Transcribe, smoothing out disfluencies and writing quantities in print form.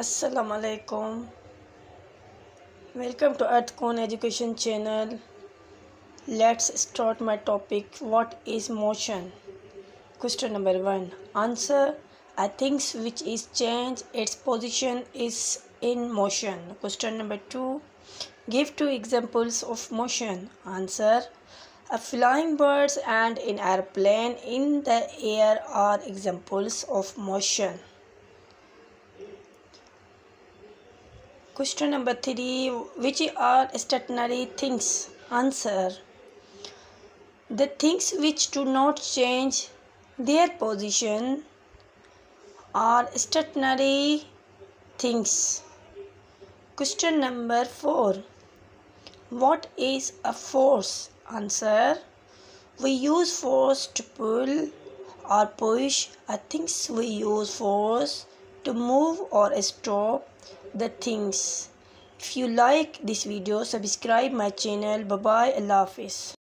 Assalamu alaikum. Welcome to Earthcon Education channel. Let's start my topic. What is motion? Question number 1. Answer: a thing which is change its position is in motion. Question number 2. Give 2 examples of motion. Answer: a flying birds and an airplane in the air are examples of motion. Question number 3. Which are stationary things? Answer: the things which do not change their position are stationary things. Question number 4. What is a force? Answer: we use force to pull or push a things. We use force to move or stop the things. If you like this video, subscribe my channel. Bye bye. Allah Hafiz.